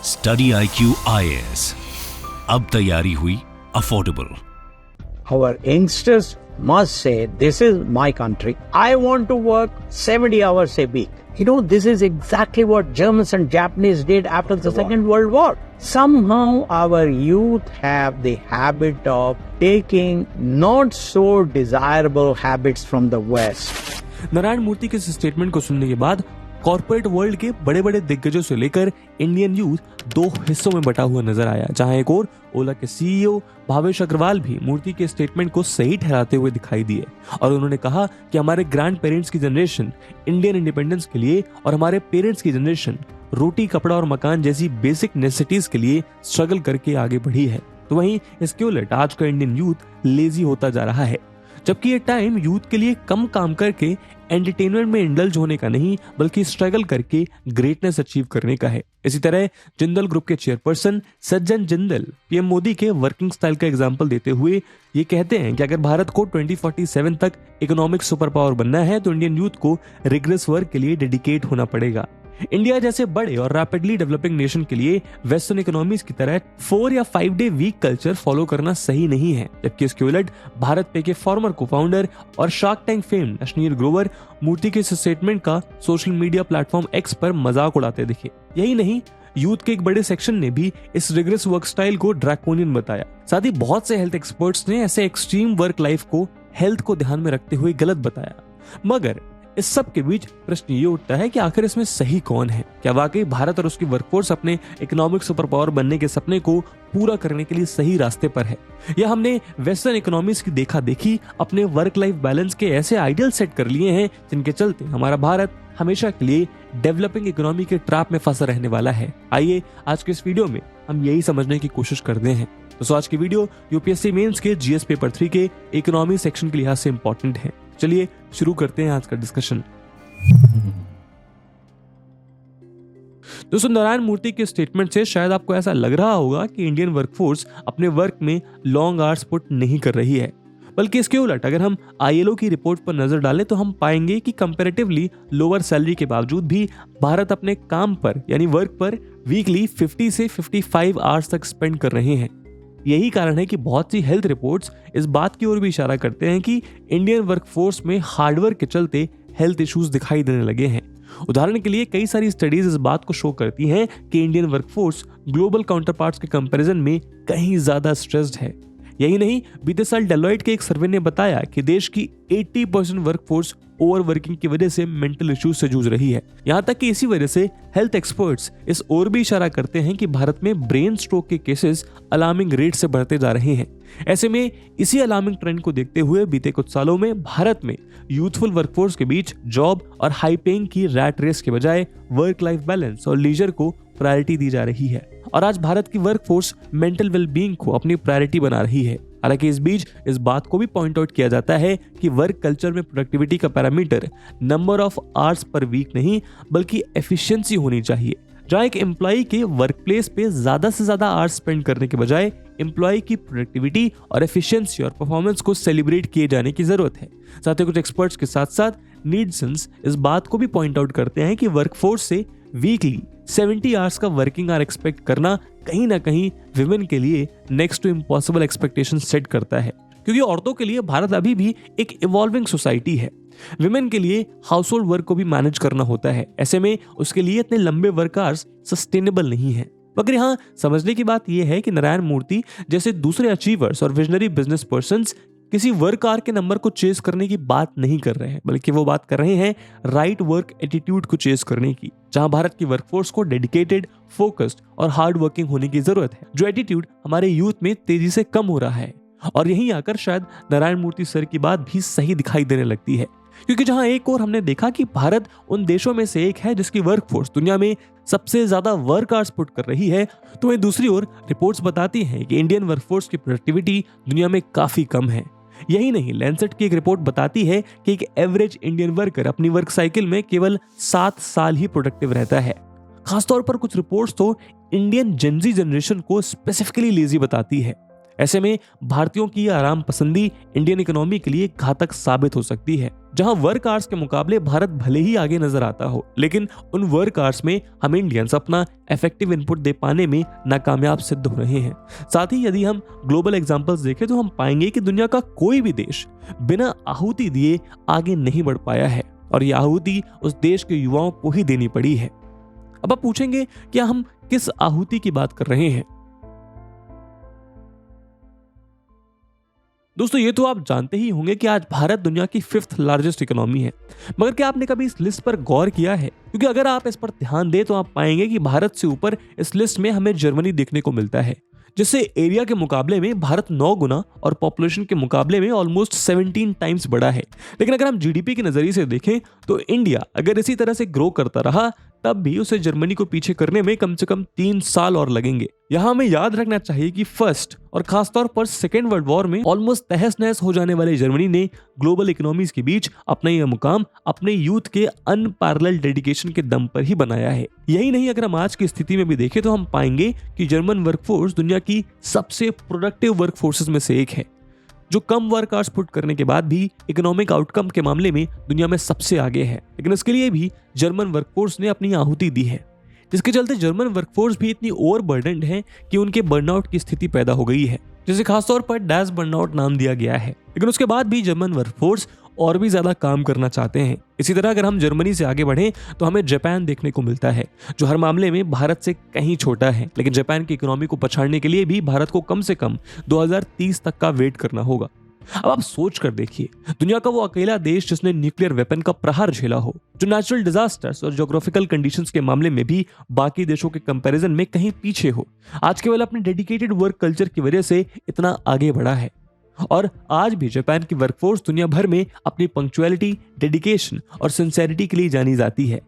Study IQ IAS, अब तैयारी हुई affordable. Our youngsters must say, this is my country. I want to work 70 hours a week. You know, this is exactly what Germans and Japanese did after the Second World War. Somehow our youth have the habit of taking not so desirable habits from the West. Narayana Murthy के इस statement को सुनने के बाद corporate world के बड़े बड़े दिग्गजों से लेकर इंडियन यूथ दो हिस्सों में बटा हुआ नजर आया, जहां एक और ओला के CEO भावेश अग्रवाल भी मूर्ति के स्टेटमेंट को सही ठहराते हुए दिखाई दिए और उन्होंने कहा कि हमारे ग्रैंड पेरेंट्स की जनरेशन इंडियन इंडिपेंडेंस के लिए और हमारे पेरेंट्स की जनरेशन रोटी, कपड़ा और मकान जैसी बेसिक नेसेसिटीज के लिए स्ट्रगल करके आगे बढ़ी है। तो वहीं इसके उलट आज का इंडियन यूथ लेजी होता जा रहा है, जबकि ये टाइम यूथ के लिए कम काम करके एंटरटेनमेंट में इंडल्ज होने का नहीं बल्कि स्ट्रगल करके ग्रेटनेस अचीव करने का है। इसी तरह जिंदल ग्रुप के चेयरपर्सन सज्जन जिंदल पीएम मोदी के वर्किंग स्टाइल का एग्जांपल देते हुए ये कहते हैं कि अगर भारत को 2047 तक इकोनॉमिक सुपर पावर बनना है तो इंडियन यूथ को रिग्रेस वर्क के लिए डेडिकेट होना पड़ेगा। इंडिया जैसे बड़े और रैपिडली डेवलपिंग नेशन के लिए वेस्टर्न इकोनॉमीज की तरह 4 या 5 डे वीक कल्चर फॉलो करना सही नहीं है, जबकि इसके उलट भारत पे के फॉर्मर को फाउंडर और Shark Tank fame Ashneer Grover Murthy के इस स्टेटमेंट का सोशल मीडिया प्लेटफॉर्म एक्स पर मजाक उड़ाते दिखे। यही नहीं, यूथ के एक बड़े सेक्शन ने भी इस रिग्रेस वर्क स्टाइल को ड्रैकोनियन बताया। साथ ही बहुत से हेल्थ एक्सपर्ट्स ने ऐसे एक्सट्रीम वर्क लाइफ को हेल्थ को ध्यान में रखते हुए गलत बताया। मगर इस सब के बीच प्रश्न ये उठता है कि आखिर इसमें सही कौन है? क्या वाकई भारत और उसकी वर्कफोर्स अपने इकोनॉमिक सुपर पावर बनने के सपने को पूरा करने के लिए सही रास्ते पर है, या हमने वेस्टर्न इकोनॉमीज की देखा देखी अपने वर्क लाइफ बैलेंस के ऐसे आइडियल सेट कर लिए हैं जिनके चलते हमारा भारत हमेशा के लिए डेवलपिंग इकोनॉमी के ट्रैप में फंसा रहने वाला है? आइए आज के इस वीडियो में हम यही समझने की कोशिश करते हैं। तो आज की वीडियो यूपीएससी मेंस के जीएस पेपर 3 के इकोनॉमी सेक्शन के लिहाज से इंपॉर्टेंट है। चलिए शुरू करते हैं आज का डिस्कशन। दोस्तों, नारायण मूर्ति के स्टेटमेंट से शायद आपको ऐसा लग रहा होगा कि इंडियन वर्कफोर्स अपने वर्क में लॉन्ग आवर्स पुट नहीं कर रही है, बल्कि इसके उलट अगर हम ILO की रिपोर्ट पर नजर डालें तो हम पाएंगे कि कंपैरेटिवली लोअर सैलरी के बावजूद भी भारत अपने काम पर यानी वर्क पर वीकली 50 से 55 आवर्स तक स्पेंड कर रहे हैं। यही कारण है कि बहुत सी हेल्थ रिपोर्ट्स इस बात की ओर भी इशारा करते हैं कि इंडियन वर्कफोर्स में हार्डवर्क के चलते हेल्थ इश्यूज दिखाई देने लगे हैं। उदाहरण के लिए कई सारी स्टडीज इस बात को शो करती हैं कि इंडियन वर्कफोर्स ग्लोबल काउंटरपार्ट्स के कंपैरिजन में कहीं ज्यादा स्ट्रेस्ड है। यही नहीं, बीते साल डेलॉइट के एक सर्वे ने बताया कि देश की 80% वर्कफोर्स ओवरवर्किंग की वजह से मेंटल इश्यूज से जूझ रही है। यहां तक कि इसी वजह से हेल्थ एक्सपर्ट्स इस ओर भी इशारा करते हैं कि भारत में ब्रेन स्ट्रोक के केसेस अलार्मिंग रेट से बढ़ते जा रहे हैं। ऐसे में इसी अलार्मिंग ट्रेंड को देखते हुए बीते कुछ सालों में भारत में यूथफुल वर्कफोर्स के बीच जॉब और हाई पेइंग की रैट रेस के बजाय वर्क लाइफ बैलेंस और लीजर को प्रायोरिटी दी जा रही है और आज भारत की वर्कफोर्स मेंटल वेलबींग को अपनी प्रायोरिटी बना रही है। हालांकि इस बीच इस बात को भी पॉइंट आउट किया जाता है कि वर्क कल्चर में प्रोडक्टिविटी का parameter number of hours per week नहीं बल्कि एफिशिएंसी होनी चाहिए, जहां एक एम्प्लॉय के वर्क प्लेस पे ज्यादा से ज्यादा आवर्स स्पेंड करने के बजाय एम्प्लॉय की प्रोडक्टिविटी और एफिशिएंसी और परफॉर्मेंस को सेलिब्रेट किए जाने की जरूरत है। साथ ही कुछ एक्सपर्ट्स के साथ साथ नीड्सन्स इस बात को भी पॉइंट आउट करते हैं कि वर्कफोर्स से वीकली 70 आवर्स का वर्किंग आवर एक्सपेक्ट करना कहीं ना कहीं विमेन के लिए next to impossible expectation set करता है, क्योंकि औरतों के लिए भारत अभी भी एक इवॉल्विंग सोसाइटी है। विमेन के लिए हाउस होल्ड वर्क को भी मैनेज करना होता है, ऐसे में उसके लिए इतने लंबे वर्क आवर्स सस्टेनेबल नहीं है। मगर यहाँ समझने की बात यह है कि नारायण मूर्ति जैसे दूसरे अचीवर्स और विजनरी बिजनेस पर्संस किसी वर्क आवर के नंबर को चेस करने की बात नहीं कर रहे हैं, बल्कि वो बात कर रहे हैं राइट वर्क एटीट्यूड को चेस करने की, जहां भारत की वर्कफोर्स को डेडिकेटेड, फोकस्ड और हार्ड वर्किंग होने की जरूरत है, जो एटीट्यूड हमारे यूथ में तेजी से कम हो रहा है। और यहीं आकर शायद नारायण मूर्ति सर की बात भी सही दिखाई देने लगती है, क्योंकि जहां एक और हमने देखा कि भारत उन देशों में से एक है जिसकी वर्कफोर्स दुनिया में सबसे ज्यादा वर्क आवर्स पुट कर रही है, तो वहीं दूसरी ओर रिपोर्ट्स बताती हैं कि इंडियन वर्कफोर्स की प्रोडक्टिविटी दुनिया में काफी कम है। यही नहीं, लैंसेट की एक रिपोर्ट बताती है कि एक एवरेज इंडियन वर्कर अपनी वर्क साइकिल में केवल 7 साल ही प्रोडक्टिव रहता है। खासतौर पर कुछ रिपोर्ट्स तो इंडियन जेनजी जनरेशन को स्पेसिफिकली लेजी बताती है। ऐसे में भारतीयों की आराम पसंदी इंडियन इकोनॉमी के लिए घातक साबित हो सकती है। जहां वर्क आवर्स के मुकाबले भारत भले ही आगे नजर आता हो, लेकिन उन वर्क आवर्स में हम इंडियंस अपना इफेक्टिव इनपुट दे पाने में नाकामयाब सिद्ध हो रहे हैं। साथ ही यदि हम ग्लोबल एग्जांपल्स देखें तो हम पाएंगे कि दुनिया का कोई भी देश बिना आहुति दिए आगे नहीं बढ़ पाया है, और यह आहुति उस देश के युवाओं को ही देनी पड़ी है। अब आप पूछेंगे क्या हम किस आहुति की बात कर रहे हैं? दोस्तों, ये तो आप जानते ही होंगे कि आज भारत दुनिया की 5th लार्जेस्ट इकोनॉमी है, मगर क्या आपने कभी इस लिस्ट पर गौर किया है? क्योंकि अगर आप इस पर ध्यान दें तो आप पाएंगे कि भारत से ऊपर इस लिस्ट में हमें जर्मनी देखने को मिलता है, जिससे एरिया के मुकाबले में भारत 9 गुना और पॉपुलेशन के मुकाबले में ऑलमोस्ट 17 टाइम्स बड़ा है। लेकिन अगर हम जीडीपी के नजरिए से देखें तो इंडिया अगर इसी तरह से ग्रो करता रहा तब भी उसे जर्मनी को पीछे करने में कम से कम 3 साल और लगेंगे। यहाँ हमें याद रखना चाहिए कि फर्स्ट और खासतौर पर सेकेंड वर्ल्ड वॉर में ऑलमोस्ट तहस नहस हो जाने वाले जर्मनी ने ग्लोबल इकोनॉमीज के बीच अपना यह मुकाम अपने यूथ के अनपैरेलल डेडिकेशन के दम पर ही बनाया है। यही नहीं, अगर हम आज की स्थिति में भी देखें तो हम पाएंगे कि जर्मन वर्कफोर्स दुनिया की सबसे प्रोडक्टिव वर्कफोर्सेस में से एक है, जो कम वर्क आवर्स पुट करने के बाद भी इकोनॉमिक आउटकम के मामले में दुनिया में सबसे आगे है। लेकिन इसके लिए भी जर्मन वर्कफोर्स ने अपनी आहुति दी है, जिसके चलते जर्मन वर्कफोर्स भी इतनी ओवरबर्डन्ड है कि उनके बर्नआउट की स्थिति पैदा हो गई है, जिसे खासतौर पर डैश बर्नआउट नाम दिया गया है। लेकिन उसके बाद भी जर्मन वर्कफोर्स और भी ज्यादा काम करना चाहते हैं। इसी तरह अगर हम जर्मनी से आगे बढ़ें तो हमें जापान देखने को मिलता है, जो हर मामले में भारत से कहीं छोटा है। लेकिन जापान की इकोनॉमी को पछाड़ने के लिए भी भारत को कम से कम 2030 तक का वेट करना होगा। अब आप सोच कर देखिए, दुनिया का वो अकेला देश जिसने न्यूक्लियर वेपन का प्रहार झेला हो, जो नेचुरल डिजास्टर्स और ज्योग्राफिकल कंडीशंस के मामले में भी बाकी देशों के कंपैरिजन में कहीं पीछे हो, आज केवल अपने डेडिकेटेड वर्क कल्चर की वजह से इतना आगे बढ़ा है। और आज भी जापान की वर्कफोर्स दुनिया भर में अपनी पंक्चुअलिटी, डेडिकेशन और सिंसेरिटी के लिए जानी जाती है।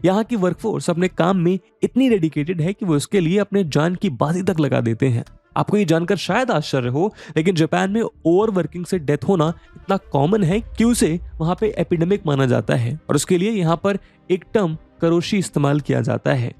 यहाँ की वर्कफोर्स अपने काम में इतनी डेडिकेटेड है कि वो इसके लिए अपने जान की बाजी तक लगा देते हैं। आपको ये जानकर शायद आश्चर्य हो, लेकिन जापान में ओवरवर्किंग से डेथ होना इतना कॉमन है कि उसे वहां पे एपिडेमिक माना जाता है, और उसके लिए यहाँ पर एक टर्म करोशी इस्तेमाल किया जाता है।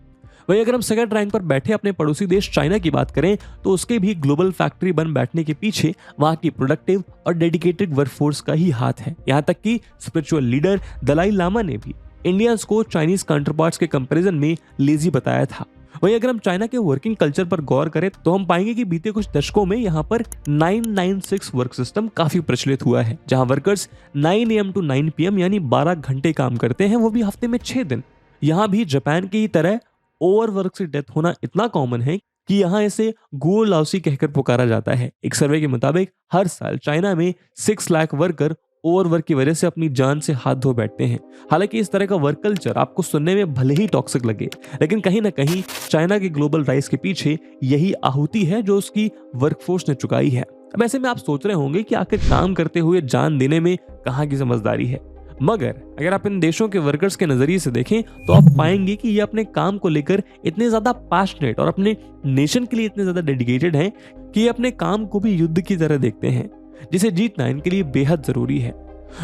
वहीं अगर हम सेकंड रैंक पर बैठे अपने पड़ोसी देश चाइना की बात करें तो उसके भी ग्लोबल फैक्ट्री बन बैठने के पीछे वहां की प्रोडक्टिव और डेडिकेटेड वर्कफोर्स का ही हाथ है। यहाँ तक कि स्पिरिचुअल लीडर दलाई लामा ने भी इंडियंस को चाइनीज काउंटरपार्ट्स के कंपैरिजन में लेजी बताया था। वहीं अगर हम चाइना के वर्किंग कल्चर पर गौर करें तो हम पाएंगे कि बीते कुछ दशकों में यहाँ पर 996 वर्क सिस्टम काफी प्रचलित हुआ है, जहां वर्कर्स 9 AM to 9 PM यानी 12 घंटे काम करते हैं, वो भी हफ्ते में 6 दिन। यहाँ भी जापान की ही तरह ओवरवर्क से डेथ होना इतना कॉमन है कि यहाँ इसे गो लाओसी कहकर पुकारा जाता है। एक सर्वे के मुताबिक हर साल चाइना में 6 लाख वर्कर ओवरवर्क की वजह से अपनी जान से हाथ धो बैठते हैं। हालांकि इस तरह का वर्क कल्चर आपको सुनने में भले ही टॉक्सिक लगे, लेकिन कहीं ना कहीं चाइना के ग्लोबल राइज के पीछे यही आहुति है जो उसकी वर्कफोर्स ने चुकाई है। अब ऐसे में आप सोच रहे होंगे कि आखिर काम करते हुए जान देने में कहाँ की समझदारी है, मगर अगर आप इन देशों के वर्कर्स के नजरिए से देखें तो आप पाएंगे कि ये अपने काम को लेकर इतने ज्यादा पैशनेट और अपने नेशन के लिए इतने ज्यादा डेडिकेटेड हैं कि ये अपने काम को भी युद्ध की तरह देखते हैं, जिसे जीतना इनके लिए बेहद जरूरी है।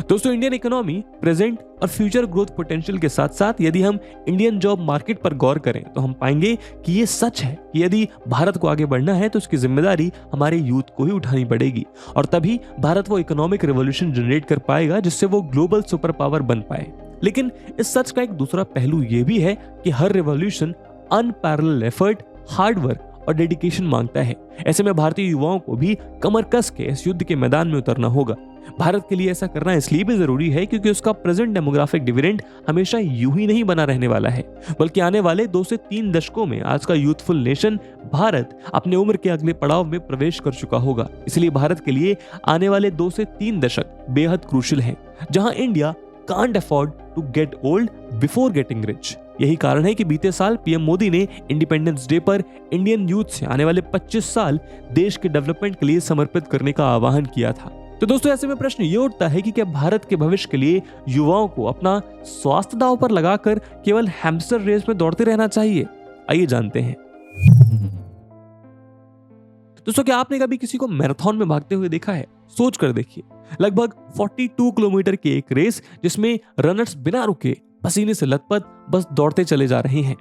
दोस्तों, इंडियन इकोनॉमी प्रेजेंट और फ्यूचर ग्रोथ पोटेंशियल के साथ साथ यदि हम इंडियन जॉब मार्केट पर गौर करें तो हम पाएंगे कि ये सच है कि यदि भारत को आगे बढ़ना है तो उसकी जिम्मेदारी हमारे यूथ को ही उठानी पड़ेगी, और तभी भारत वो इकोनॉमिक रेवोल्यूशन जनरेट कर पाएगा जिससे वो ग्लोबल सुपर पावर बन पाए। लेकिन इस सच का एक दूसरा पहलू ये भी है कि हर revolution unparalleled effort, hard work और डेडिकेशन मांगता है। ऐसे में भारतीय युवाओं को भी कमर कस के इस युद्ध के मैदान में उतरना होगा। भारत के लिए ऐसा करना इसलिए भी जरूरी है क्योंकि उसका प्रेजेंट डेमोग्राफिक डिविडेंड हमेशा यूं ही नहीं बना रहने वाला है, बल्कि आने वाले 2 से 3 दशकों में आज का यूथफुल नेशन भारत अपने उम्र के अगले पड़ाव में प्रवेश कर चुका होगा। इसलिए भारत के लिए आने वाले 2 से 3 दशक बेहद क्रूशियल हैं, जहां India can't afford to get old before getting rich. यही कारण है कि बीते साल पीएम मोदी ने इंडिपेंडेंस डे पर इंडियन यूथ से आने वाले 25 साल देश के डेवलपमेंट के लिए समर्पित करने का आह्वान किया था। तो दोस्तों, ऐसे में प्रश्न ये उठता है कि क्या भारत के भविष्य के लिए युवाओं को अपना स्वास्थ्य दांव पर लगाकर केवल हैमस्टर रेस में दौड़ते रहना चाहिए? आइए जानते हैं। दोस्तों, क्या आपने कभी किसी को मैराथन में भागते हुए देखा है? सोच कर देखिए, लगभग 42 किलोमीटर की एक रेस जिसमें रनर्स बिना रुके पसीने से लथपथ बस दौड़ते चले जा रहे हैं।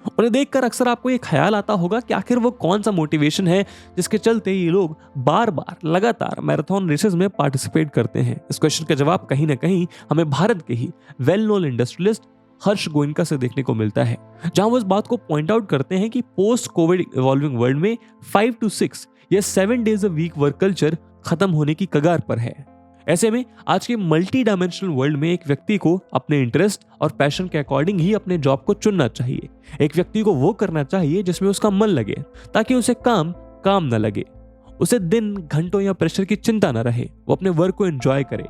उन्हें देखकर अक्सर आपको ये ख्याल आता होगा कि आखिर वो कौन सा मोटिवेशन है जिसके चलते ये लोग बार बार लगातार मैराथन रेसेस में पार्टिसिपेट करते हैं। इस क्वेश्चन का जवाब कहीं ना कहीं हमें भारत के ही वेल नोन इंडस्ट्रियलिस्ट हर्ष गोयनका से देखने को मिलता है, जहां वो इस बात को पॉइंट आउट करते हैं कि पोस्ट कोविड इवॉल्विंग वर्ल्ड में 5 to 6 या 7 days a week work culture खत्म होने की कगार पर है। ऐसे में आज के मल्टी डायमेंशनल वर्ल्ड में एक व्यक्ति को अपने इंटरेस्ट और पैशन के अकॉर्डिंग ही अपने जॉब को चुनना चाहिए। एक व्यक्ति को वो करना चाहिए जिसमें उसका मन लगे, ताकि उसे काम न लगे, उसे दिन घंटों या प्रेशर की चिंता न रहे, वो अपने वर्क को एंजॉय करे।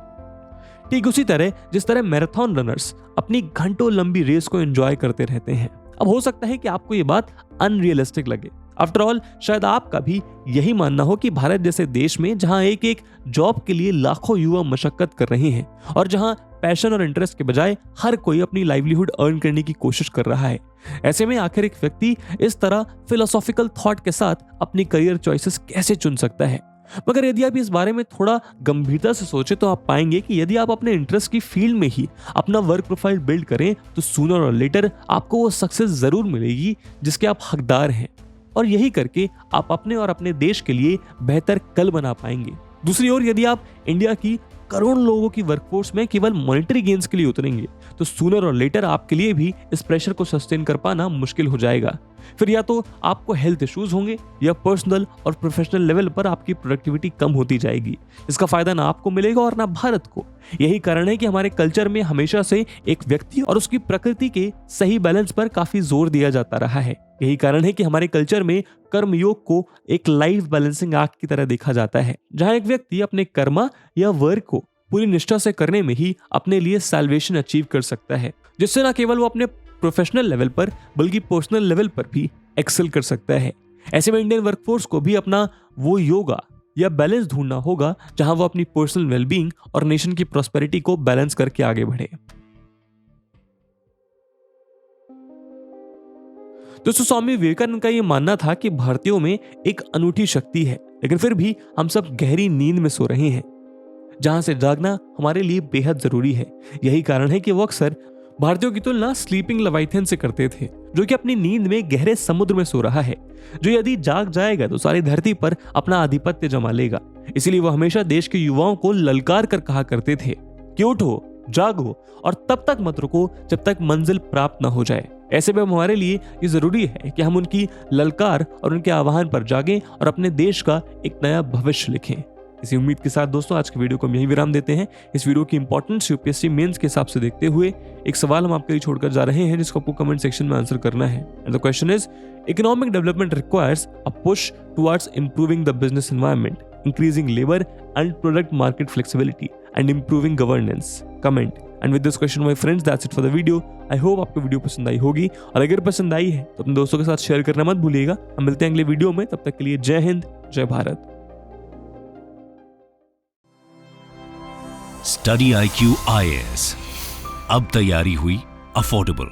ठीक उसी तरह जिस तरह मैराथन रनर्स अपनी घंटों लंबी रेस को एंजॉय करते रहते हैं। अब हो सकता है कि आपको ये बात अनरियलिस्टिक लगे। आफ्टर ऑल शायद आपका भी यही मानना हो कि भारत जैसे देश में जहां एक एक जॉब के लिए लाखों युवा मशक्कत कर रहे हैं और जहां पैशन और इंटरेस्ट के बजाय हर कोई अपनी लाइवलीहुड अर्न करने की कोशिश कर रहा है, ऐसे में आखिर एक व्यक्ति इस तरह फिलोसॉफिकल थॉट के साथ अपनी करियर चॉइसेस कैसे चुन सकता है। मगर यदि आप इस बारे में थोड़ा गंभीरता से सोचें तो आप पाएंगे कि यदि आप अपने इंटरेस्ट की फील्ड में ही अपना वर्क प्रोफाइल बिल्ड करें तो सूनर और लेटर आपको वो सक्सेस जरूर मिलेगी जिसके आप हकदार हैं, और यही करके आप अपने और अपने देश के लिए बेहतर कल बना पाएंगे। दूसरी ओर यदि आप इंडिया की करोड़ों लोगों की वर्कफोर्स में केवल मॉनेटरी गेन्स के लिए उतरेंगे तो सूनर और लेटर आपके लिए भी इस प्रेशर को सस्टेन कर पाना मुश्किल हो जाएगा। फिर या तो आपको हेल्थ इश्यूज होंगे या पर्सनल और प्रोफेशनल लेवल पर आपकी प्रोडक्टिविटी कम होती जाएगी। इसका फायदा ना आपको मिलेगा और ना भारत को। यही कारण है कि हमारे कल्चर में हमेशा से एक व्यक्ति और उसकी प्रकृति के सही बैलेंस पर काफी जोर दिया जाता रहा है। यही कारण है कि हमारे कल्चर में कर्मयोग को एक लाइफ बैलेंसिंग एक्ट की तरह देखा जाता है, जहां एक व्यक्ति अपने कर्मा या वर्क को पूरी निष्ठा से करने में ही अपने लिए सैल्वेशन अचीव कर सकता है, जिससे न केवल वो अपने प्रोफेशनल लेवल पर बल्कि पर्सनल लेवल पर भी एक्सेल कर सकता है। ऐसे में इंडियन वर्कफोर्स को भी अपना वो योगा या बैलेंस ढूंढना होगा जहां वो अपनी पर्सनल वेलबींग और नेशन की प्रॉस्पेरिटी को बैलेंस करके आगे बढ़े। दोस्तों, स्वामी विवेकानंद का यह मानना था कि भारतीयों में एक अनूठी शक्ति है, लेकिन फिर भी हम सब गहरी नींद में सो रहे हैं, जहां से जागना हमारे लिए बेहद जरूरी है। यही कारण है कि वो अक्सर भारतीयों की तुलना स्लीपिंग लेविथन से करते थे, जो कि अपनी नींद में गहरे समुद्र में सो रहा है, जो यदि जाग जाएगा तो सारी धरती पर अपना आधिपत्य जमा लेगा। इसीलिए वो हमेशा देश के युवाओं को ललकार कर कहा करते थे कि उठो, जागो और तब तक मत रुको जब तक मंजिल प्राप्त न हो जाए। ऐसे में हमारे लिए ये जरूरी है कि हम उनकी ललकार और उनके आह्वान पर जागें और अपने देश का एक नया भविष्य लिखें। इसी उम्मीद के साथ दोस्तों आज की वीडियो को हम यहीं विराम देते हैं। इस वीडियो की इंपॉर्टेंस यूपीएससी मेंस के हिसाब से देखते हुए एक सवाल हम आपके लिए छोड़कर जा रहे हैं, जिसको आपको कमेंट सेक्शन में आंसर करना है। And the question is, economic development requires a push towards improving the business environment, increasing labour and product market flexibility and improving governance. Comment. And with this question my friends, that's it for the video. I hope आपको video पसंद आई होगी, और अगर पसंद आई है तो अपने दोस्तों के साथ शेयर करना मत भूलिएगा। हम मिलते हैं अगले वीडियो में, तब तक के लिए जय हिंद, जय भारत। स्टडी IQ IAS, अब तैयारी हुई अफोर्डेबल।